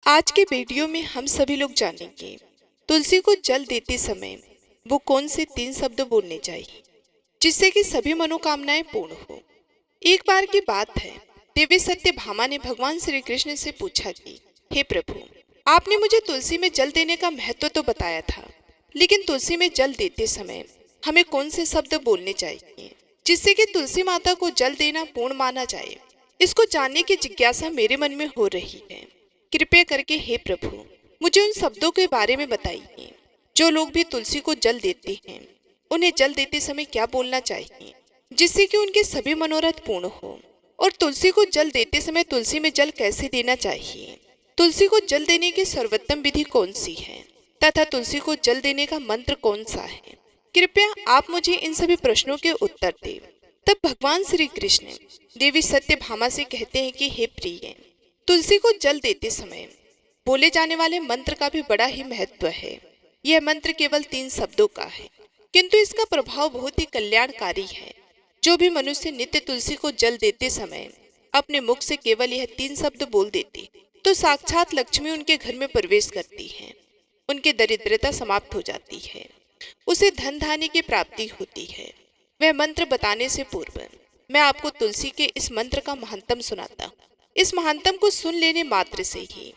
आज के वीडियो में हम सभी लोग जानेंगे तुलसी को जल देते समय वो कौन से 3 शब्द बोलने चाहिए जिससे कि सभी मनोकामनाएं पूर्ण हो। एक बार की बात है, देवी सत्यभामा ने भगवान श्री कृष्ण से पूछा कि हे प्रभु, आपने मुझे तुलसी में जल देने का महत्व तो बताया था, लेकिन तुलसी में जल देते समय हमें कौन से शब्द बोलने चाहिए जिससे कि तुलसी माता को जल देना पूर्ण माना जाए। इसको जानने की जिज्ञासा मेरे मन में हो रही है। कृपया करके हे प्रभु, मुझे उन शब्दों के बारे में बताइए। जो लोग भी तुलसी को जल देते हैं, उन्हें जल देते समय क्या बोलना चाहिए जिससे कि उनके सभी मनोरथ पूर्ण हो। और तुलसी को जल देते समय तुलसी में जल कैसे देना चाहिए, तुलसी को जल देने की सर्वोत्तम विधि कौन सी है तथा तुलसी को जल देने का मंत्र कौन सा है। कृपया आप मुझे इन सभी प्रश्नों के उत्तर दें। तब भगवान श्री कृष्ण देवी सत्यभामा से कहते हैं कि हे प्रिय, तुलसी को जल देते समय बोले जाने वाले मंत्र का भी बड़ा ही महत्व है। यह मंत्र केवल 3 शब्दों का है, किंतु इसका प्रभाव बहुत ही कल्याणकारी है। जो भी मनुष्य नित्य तुलसी को जल देते समय अपने मुख से केवल यह 3 शब्द बोल देते तो साक्षात लक्ष्मी उनके घर में प्रवेश करती है, उनकी दरिद्रता समाप्त हो जाती है, उसे धन धान्य की प्राप्ति होती है। वह मंत्र बताने से पूर्व मैं आपको तुलसी के इस मंत्र का महानतम सुनाता हूँ। इस महानतम को सुन लेने मात्र से ही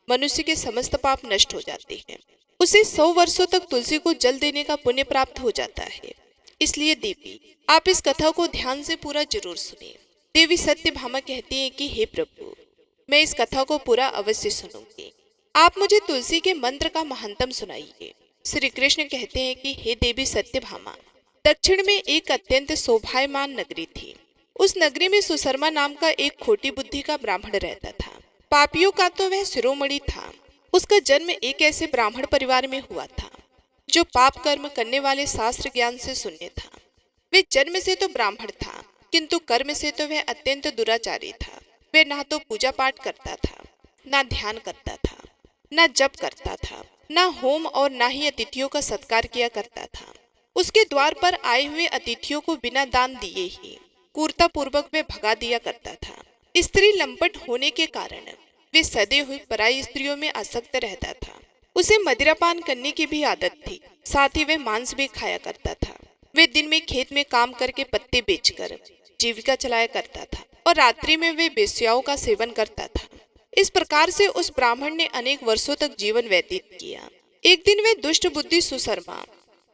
मनुष्य के समस्त पाप नष्ट हो जाते हैं। उसे 100 वर्षों तक तुलसी को जल देने का पुण्य प्राप्त हो जाता है। इसलिए देवी, आप इस कथा को ध्यान से पूरा जरूर सुनिए। देवी सत्यभामा कहती है कि हे प्रभु, मैं इस कथा को पूरा अवश्य सुनूंगी। आप मुझे तुलसी के मंत्र का महानतम सुनाइए। श्री कृष्ण कहते हैं कि हे देवी सत्यभामा, दक्षिण में एक अत्यंत शोभायमान नगरी थी। उस नगरी में सुशर्मा नाम का एक खोटी बुद्धि का ब्राह्मण रहता था। पापियों का तो वह शिरोमणि था। उसका जन्म एक ऐसे ब्राह्मण परिवार में हुआ था जो पाप कर्म करने वाले शास्त्र ज्ञान से शून्य था। वे जन्म से तो ब्राह्मण था, किंतु कर्म से तो वह अत्यंत दुराचारी था। वह ना तो पूजा पाठ करता था, ना ध्यान करता था, ना जप करता था, ना होम और ना ही अतिथियों का सत्कार किया करता था। उसके द्वार पर आए हुए अतिथियों को बिना दान दिए ही क्रूरता पूर्वक वे भगा दिया करता था। स्त्री लंपट होने के कारण वे सदे हुए पराई स्त्रियों में आसक्त रहता था। उसे मदिरापान करने की भी आदत थी, साथ ही वह मांस भी खाया करता था। वे दिन में खेत में काम करके पत्ते बेचकर जीविका चलाया करता था और रात्रि में वे वेश्याओं का सेवन करता था। इस प्रकार से उस ब्राह्मण ने अनेक वर्षों तक जीवन व्यतीत किया। एक दिन वे दुष्ट बुद्धि सुशर्मा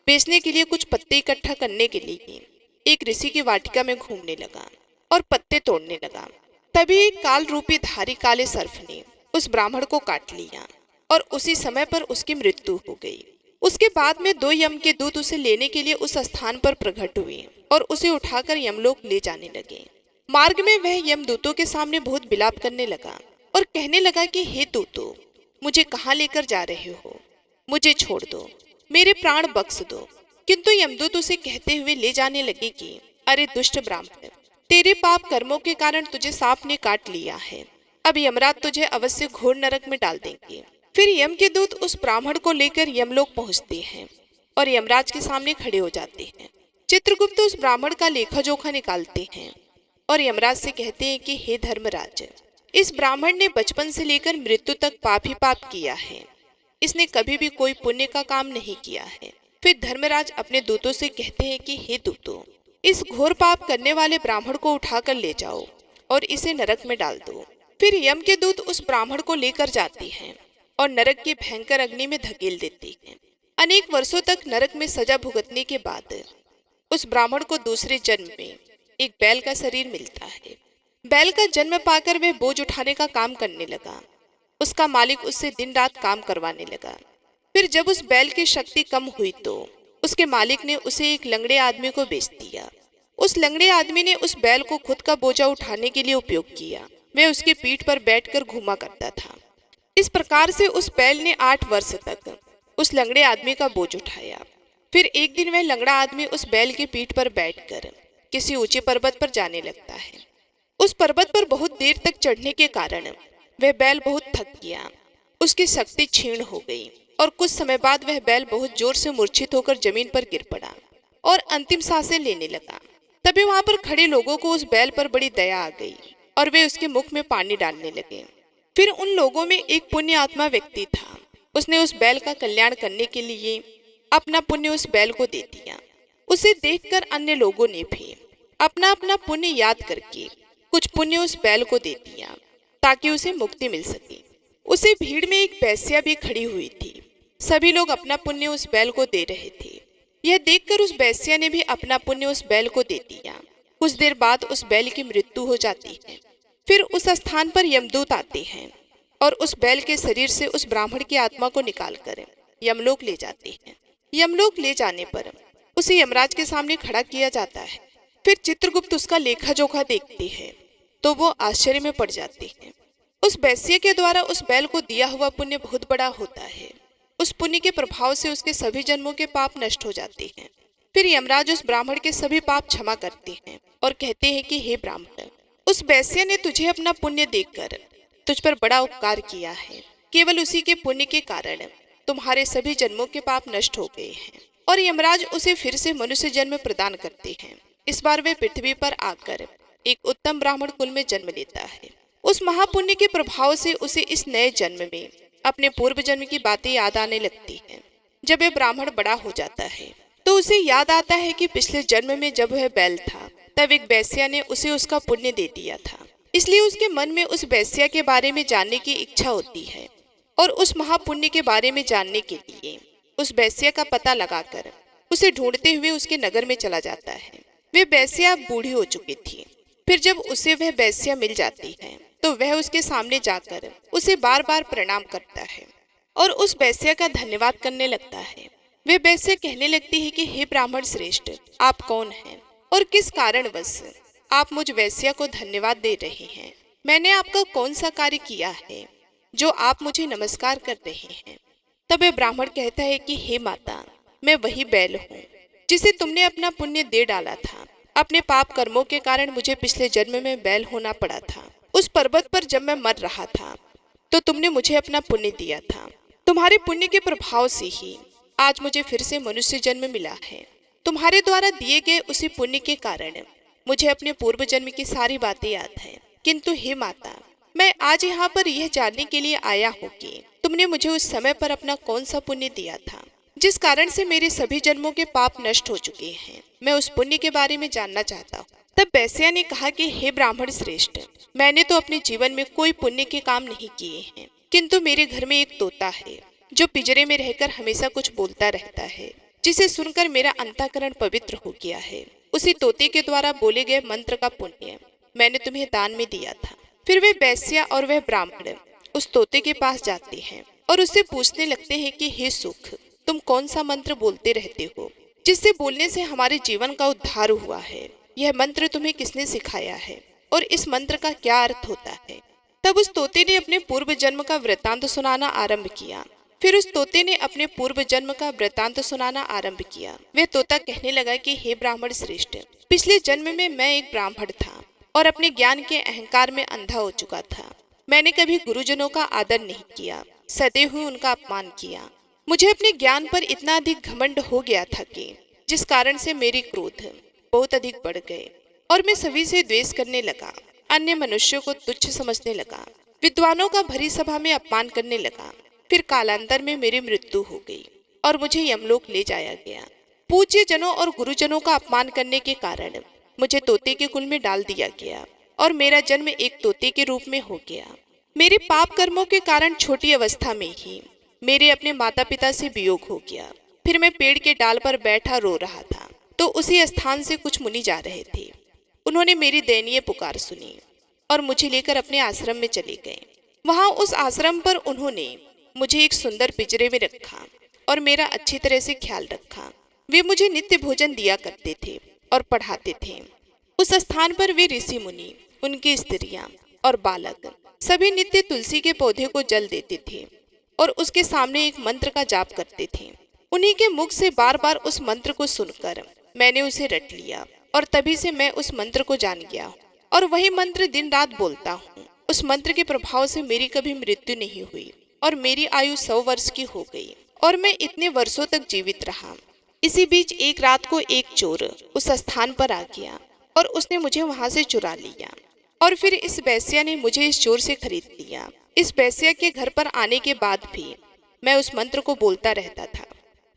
बेचने के लिए कुछ पत्ते इकट्ठा करने के लिए एक ऋषि की वाटिका में घूमने लगा और पत्ते तोड़ने लगा। तभी एक काल रूपी धारी काले सर्प ने उस ब्राह्मण को काट लिया और उसी समय पर उसकी मृत्यु हो गई। उसके बाद में 2 यम के दूत उसे लेने के लिए उस स्थान पर प्रकट हुए और उसे उठाकर यमलोक ले जाने लगे। मार्ग में वह यमदूतों के सामने बहुत विलाप करने लगा और कहने लगा कि हे दूतों, मुझे कहाँ लेकर जा रहे हो? मुझे छोड़ दो, मेरे प्राण बख्श दो। किंतु यमदूत उसे कहते हुए ले जाने लगे कि अरे दुष्ट ब्राह्मण, तेरे पाप कर्मों के कारण तुझे सांप ने काट लिया है। अब यमराज तुझे अवश्य घोर नरक में डाल देंगे। फिर यम के दूत उस ब्राह्मण को लेकर यमलोक पहुंचते हैं और यमराज के सामने खड़े हो जाते हैं। चित्रगुप्त उस ब्राह्मण का लेखा जोखा निकालते हैं और यमराज से कहते हैं कि हे धर्मराज, इस ब्राह्मण ने बचपन से लेकर मृत्यु तक पाप ही पाप किया है। इसने कभी भी कोई पुण्य का काम नहीं किया है। फिर धर्मराज अपने दूतों से कहते हैं कि हे दूतों, इस घोर पाप करने वाले ब्राह्मण को उठाकर ले जाओ और इसे नरक में डाल दो। फिर यम के दूत उस ब्राह्मण को लेकर जाते हैं और नरक की भयंकर अग्नि में धकेल देते हैं। अनेक वर्षों तक नरक में सजा भुगतने के बाद उस ब्राह्मण को दूसरे जन्म में एक बैल का शरीर मिलता है। बैल का जन्म पाकर वह बोझ उठाने का काम करने लगा। उसका मालिक उससे दिन रात काम करवाने लगा। फिर जब उस बैल की शक्ति कम हुई तो उसके मालिक ने उसे एक लंगड़े आदमी को बेच दिया। उस लंगड़े आदमी ने उस बैल को खुद का बोझा उठाने के लिए उपयोग किया। वह उसकी पीठ पर बैठकर घूमा करता था। इस प्रकार से उस बैल ने 8 वर्ष तक उस लंगड़े आदमी का बोझ उठाया। फिर एक दिन वह लंगड़ा आदमी उस बैल की पीठ पर बैठकर किसी ऊंचे पर्वत पर जाने लगता है। उस पर्वत पर बहुत देर तक चढ़ने के कारण वह बैल बहुत थक गया। उसकी शक्ति क्षीण हो गई और कुछ समय बाद वह बैल बहुत जोर से मूर्छित होकर जमीन पर गिर पड़ा और अंतिम सांसें लेने लगा। तभी वहां पर खड़े लोगों को उस बैल पर बड़ी दया आ गई और वे उसके मुख में पानी डालने लगे। फिर उन लोगों में एक पुण्य आत्मा व्यक्ति था। उसने उस बैल का कल्याण करने के लिए अपना पुण्य उस बैल को दे दिया। उसे देखकर अन्य लोगों ने भी अपना अपना पुण्य याद करके कुछ पुण्य उस बैल को दे दिया ताकि उसे मुक्ति मिल सके। उसी भीड़ में एक वेश्या भी खड़ी हुई थी। सभी लोग अपना पुण्य उस बैल को दे रहे थे। यह देखकर उस वेश्या ने भी अपना पुण्य उस बैल को दे दिया। कुछ देर बाद उस बैल की मृत्यु हो जाती है। फिर उस स्थान पर यमदूत आते हैं और उस बैल के शरीर से उस ब्राह्मण की आत्मा को निकालकर यमलोक ले जाते हैं। यमलोक ले जाने पर उसे यमराज के सामने खड़ा किया जाता है। फिर चित्रगुप्त उसका लेखा जोखा देखते हैं तो वो आश्चर्य में पड़ जाते हैं। उस वैश्य के द्वारा उस बैल को दिया हुआ पुण्य बहुत बड़ा होता है। उस पुण्य के प्रभाव से उसके सभी जन्मों के पाप नष्ट हो जाते हैं। फिर यमराज उस ब्राह्मण के सभी पाप क्षमा करते हैं और कहते हैं कि हे ब्राह्मण, उस वैश्य ने तुझे अपना पुण्य देकर तुझ पर बड़ा उपकार किया है। केवल उसी के पुण्य के कारण तुम्हारे सभी जन्मों के पाप नष्ट हो गए हैं। और यमराज उसे फिर से मनुष्य जन्म प्रदान करते हैं। इस बार वे पृथ्वी पर आकर एक उत्तम ब्राह्मण कुल में जन्म लेता है। उस महापुण्य के प्रभाव से उसे इस नए जन्म में अपने पूर्व जन्म की बातें याद आने लगती हैं। जब वह ब्राह्मण बड़ा हो जाता है तो उसे याद आता है कि पिछले जन्म में जब वह बैल था तब एक वेश्या ने उसे उसका पुण्य दे दिया था। इसलिए उसके मन में उस वेश्या के बारे में जानने की इच्छा होती है और उस महापुण्य के बारे में जानने के लिए उस वेश्या का पता लगाकर उसे ढूंढते हुए उसके नगर में चला जाता है। वे वेश्या बूढ़ी हो चुकी थी। फिर जब उसे वह वेश्या मिल जाती है तो वह उसके सामने जाकर उसे बार बार प्रणाम करता है और उस वेश्या का धन्यवाद करने लगता है। वे वेश्या कहने लगती है कि हे ब्राह्मण श्रेष्ठ, आप कौन हैं और किस कारणवश आप मुझ वेश्या को धन्यवाद दे रहे हैं? मैंने आपका कौन सा कार्य किया है जो आप मुझे नमस्कार कर रहे हैं? तब वह ब्राह्मण कहता है कि हे माता, मैं वही बैल हूँ जिसे तुमने अपना पुण्य दे डाला था। अपने पाप कर्मों के कारण मुझे पिछले जन्म में बैल होना पड़ा था। उस पर्वत पर जब मैं मर रहा था तो तुमने मुझे अपना पुण्य दिया था। तुम्हारे पुण्य के प्रभाव से ही आज मुझे फिर से मनुष्य जन्म मिला है। तुम्हारे द्वारा दिए गए उसी पुण्य के कारण मुझे अपने पूर्व जन्म की सारी बातें याद है। किंतु हे माता, मैं आज यहाँ पर यह जानने के लिए आया हूँ कि तुमने मुझे उस समय पर अपना कौन सा पुण्य दिया था जिस कारण से मेरे सभी जन्मों के पाप नष्ट हो चुके हैं। मैं उस पुण्य के बारे में जानना चाहता हूँ। तब वेश्या ने कहा कि हे ब्राह्मण श्रेष्ठ, मैंने तो अपने जीवन में कोई पुण्य के काम नहीं किए हैं, किंतु मेरे घर में एक तोता है जो पिंजरे में रहकर हमेशा कुछ बोलता रहता है, जिसे सुनकर मेरा अंतःकरण पवित्र हो गया है। उसी तोते के द्वारा बोले गए मंत्र का पुण्य मैंने तुम्हें दान में दिया था। फिर वे वेश्या और वह ब्राह्मण उस तोते के पास जाते हैं और उससे पूछने लगते हैं कि हे सुख, तुम कौन सा मंत्र बोलते रहते हो जिससे बोलने से हमारे जीवन का उद्धार हुआ है? यह मंत्र तुम्हें किसने सिखाया है और इस मंत्र का क्या अर्थ होता है? तब उस तोते ने अपने पूर्व जन्म का वृतांत सुनाना आरंभ किया। फिर उस तोते ने अपने पूर्व जन्म का वृतांत सुनाना आरंभ किया। वह तोता कहने लगा कि हे ब्राह्मण श्रेष्ठ, पिछले जन्म में मैं एक ब्राह्मण था और अपने ज्ञान के अहंकार में अंधा हो चुका था। मैंने कभी गुरुजनों का आदर नहीं किया, सदैव ही उनका अपमान किया। मुझे अपने ज्ञान पर इतना अधिक घमंड हो गया था कि जिस कारण से मेरे क्रोध बहुत अधिक बढ़ गए और मैं सभी से द्वेष करने लगा। अन्य मनुष्यों को तुच्छ समझने लगा, विद्वानों का भरी सभा में अपमान करने लगा। फिर कालांतर में मेरी मृत्यु हो गई और मुझे यमलोक ले जाया गया। पूज्य जनों और गुरुजनों का अपमान करने के कारण मुझे तोते के कुल में डाल दिया गया और मेरा जन्म एक तोते के रूप में हो गया। मेरे पाप कर्मों के कारण छोटी अवस्था में ही मेरे अपने माता पिता से वियोग हो गया। फिर मैं पेड़ के डाल पर बैठा रो रहा था तो उसी स्थान से कुछ मुनि जा रहे थे। उन्होंने मेरी दयनीय पुकार सुनी और मुझे लेकर अपने आश्रम में चले गए। वहां उस आश्रम पर उन्होंने मुझे एक सुंदर पिंजरे में रखा और मेरा अच्छी तरह से ख्याल रखा। वे मुझे नित्य भोजन दिया करते थे और पढ़ाते थे। उस स्थान पर वे ऋषि मुनि, उनकी स्त्रियां और बालक सभी नित्य तुलसी के पौधे को जल देते थे और उसके सामने एक मंत्र का जाप करते थे। उन्हीं के मुख से बार बार उस मंत्र को सुनकर मैंने उसे रट लिया और तभी से मैं उस मंत्र को जान गया और वही मंत्र दिन रात बोलता हूँ। उस मंत्र के प्रभाव से मेरी कभी मृत्यु नहीं हुई और मेरी आयु 100 वर्ष की हो गई और मैं इतने वर्षों तक जीवित रहा। इसी बीच एक रात को एक चोर उस स्थान पर आ गया और उसने मुझे वहां से चुरा लिया और फिर इस वेश्या ने मुझे इस जोर से खरीद लिया। इस वेश्या के घर पर आने के बाद भी मैं उस मंत्र को बोलता रहता था,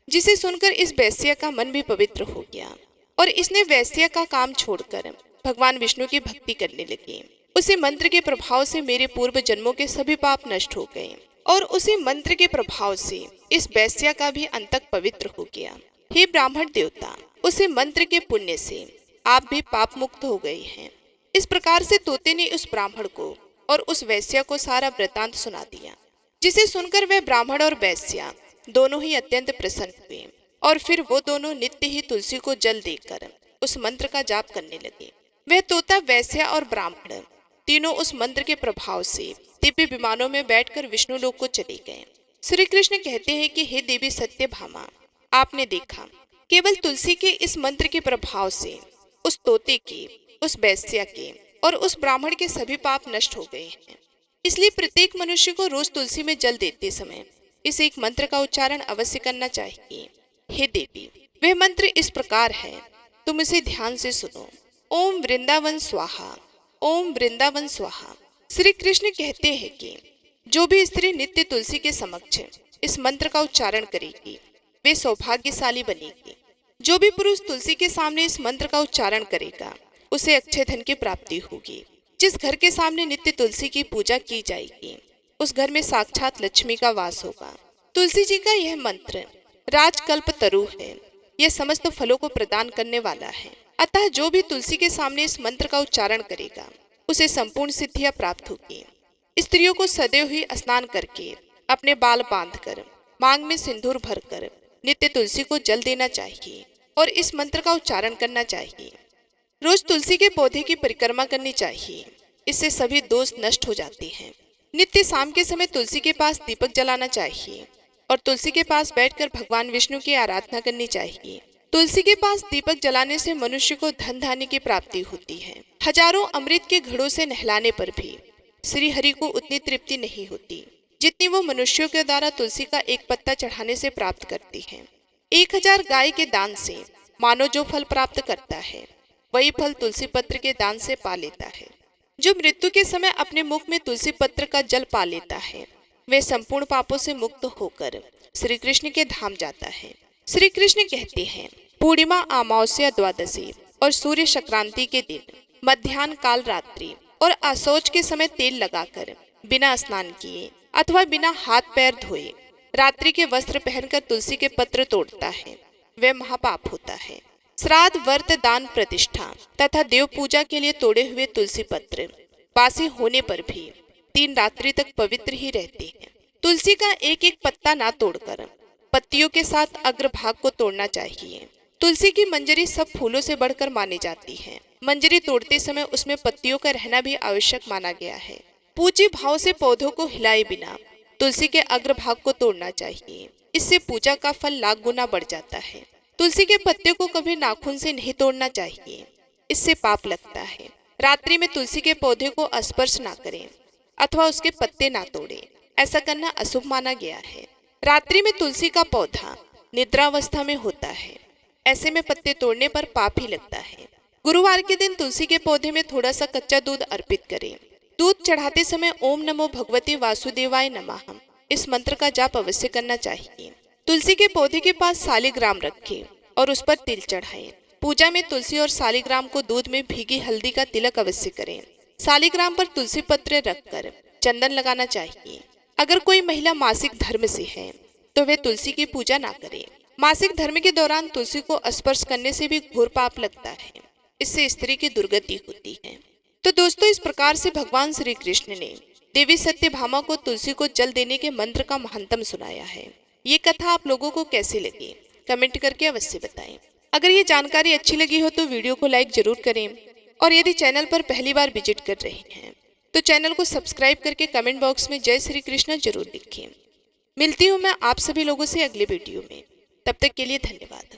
जिसे सुनकर इस वेश्या का मन भी पवित्र हो गया और इसने वेश्या का काम छोड़कर भगवान विष्णु की भक्ति करने लगी। उसी मंत्र के प्रभाव से मेरे पूर्व जन्मों के सभी पाप नष्ट हो गए और उसी मंत्र के प्रभाव से इस वेश्या का भी अंतक पवित्र हो गया। हे ब्राह्मण देवता, उसी मंत्र के पुण्य से आप भी पाप मुक्त हो गए हैं। इस प्रकार से तोते ने उस ब्राह्मण को और उस वेश्या को सारा वृतांत सुना दिया, जिसे सुनकर वह ब्राह्मण और वेश्या दोनों ही अत्यंत प्रसन्न हुए और फिर वो दोनों नित्य ही तुलसी को जल देकर उस मंत्र का जाप करने लगे। वह तोता, वेश्या और ब्राह्मण तीनों उस मंत्र के प्रभाव से दिव्य विमानों में बैठकर विष्णु लोक को चले गए। श्री कृष्ण कहते हैं कि हे देवी सत्यभामा, आपने देखा केवल तुलसी के इस मंत्र के प्रभाव से उस तोते के, उस वेश्या के और उस ब्राह्मण के सभी पाप नष्ट हो गए हैं। इसलिए प्रत्येक मनुष्य को रोज तुलसी में जल देते समय इस एक मंत्र का उच्चारण अवश्य करना चाहिए। हे देवी, वह मंत्र इस प्रकार है, तुम इसे ध्यान से सुनो। ओम वृंदावन स्वाहा, ओम वृंदावन स्वाहा। श्री कृष्ण कहते हैं कि जो भी स्त्री नित्य तुलसी के समक्ष इस मंत्र का उच्चारण करेगी वे सौभाग्यशाली बनेगी। जो भी पुरुष तुलसी के सामने इस मंत्र का उच्चारण करेगा उसे अक्षय धन की प्राप्ति होगी। जिस घर के सामने नित्य तुलसी की पूजा की जाएगी उस घर में साक्षात लक्ष्मी का वास होगा। तुलसी जी का यह मंत्र राजकल्प तरु है, यह समस्त फलों को प्रदान करने वाला है। अतः जो भी तुलसी के सामने इस मंत्र का उच्चारण करेगा उसे संपूर्ण सिद्धियां प्राप्त होगी। स्त्रियों को सदैव ही स्नान करके, अपने बाल बांधकर, मांग में सिंदूर भरकर नित्य तुलसी को जल देना चाहिए और इस मंत्र का उच्चारण करना चाहिए। रोज तुलसी के पौधे की परिक्रमा करनी चाहिए, इससे सभी दोष नष्ट हो जाते हैं। नित्य शाम के समय तुलसी के पास दीपक जलाना चाहिए और तुलसी के पास बैठकर भगवान विष्णु की आराधना करनी चाहिए। तुलसी के पास दीपक जलाने से मनुष्य को धन धान्य की प्राप्ति होती है। हजारों अमृत के घड़ों से नहलाने पर भी श्री हरि को उतनी तृप्ति नहीं होती जितनी वो मनुष्यों के द्वारा तुलसी का एक पत्ता चढ़ाने से प्राप्त करती है। 1000 गाय के दान से मानव जो फल प्राप्त करता है वही फल तुलसी पत्र के दान से पा लेता है। जो मृत्यु के समय अपने मुख में तुलसी पत्र का जल पा लेता है वे संपूर्ण पापों से मुक्त होकर श्री कृष्ण के धाम जाता है। श्री कृष्ण कहते हैं, पूर्णिमा, अमावस्या, द्वादशी और सूर्य संक्रांति के दिन, मध्याह्न काल, रात्रि और असौच के समय तेल लगाकर बिना स्नान किए अथवा बिना हाथ पैर धोए रात्रि के वस्त्र पहनकर तुलसी के पत्र तोड़ता है वह महापाप होता है। श्राद्ध, व्रत, दान, प्रतिष्ठा तथा देव पूजा के लिए तोड़े हुए तुलसी पत्र बासी होने पर भी 3 रात्रि तक पवित्र ही रहते हैं। तुलसी का एक एक पत्ता ना तोड़कर पत्तियों के साथ अग्रभाग को तोड़ना चाहिए। तुलसी की मंजरी सब फूलों से बढ़कर मानी जाती है। मंजरी तोड़ते समय उसमें पत्तियों का रहना भी आवश्यक माना गया है। पूज्य भाव से पौधों को हिलाए बिना तुलसी के अग्रभाग को तोड़ना चाहिए, इससे पूजा का फल लाख गुना बढ़ जाता है। तुलसी के पत्ते को कभी नाखून से नहीं तोड़ना चाहिए, इससे पाप लगता है। रात्रि में तुलसी के पौधे को स्पर्श ना करें अथवा उसके पत्ते ना तोड़ें, ऐसा करना अशुभ माना गया है। रात्रि में तुलसी का पौधा निद्रावस्था में होता है, ऐसे में पत्ते तोड़ने पर पाप ही लगता है। गुरुवार के दिन तुलसी के पौधे में थोड़ा सा कच्चा दूध अर्पित करें। दूध चढ़ाते समय ओम नमो भगवते वासुदेवाय नमः इस मंत्र का जाप अवश्य करना चाहिए। तुलसी के पौधे के पास सालिग्राम रखें और उस पर तिल चढ़ाएं। पूजा में तुलसी और सालिग्राम को दूध में भीगी हल्दी का तिलक अवश्य करें। सालिग्राम पर तुलसी पत्र रखकर चंदन लगाना चाहिए। अगर कोई महिला मासिक धर्म से है तो वे तुलसी की पूजा ना करें। मासिक धर्म के दौरान तुलसी को स्पर्श करने से भी घोर पाप लगता है, इससे स्त्री की दुर्गति होती है। तो दोस्तों, इस प्रकार से भगवान श्री कृष्ण ने देवी सत्यभामा को तुलसी को जल देने के मंत्र का महत्तम सुनाया है। ये कथा आप लोगों को कैसी लगी कमेंट करके अवश्य बताएं। अगर ये जानकारी अच्छी लगी हो तो वीडियो को लाइक जरूर करें और यदि चैनल पर पहली बार विजिट कर रहे हैं तो चैनल को सब्सक्राइब करके कमेंट बॉक्स में जय श्री कृष्ण जरूर लिखें। मिलती हूँ मैं आप सभी लोगों से अगले वीडियो में, तब तक के लिए धन्यवाद।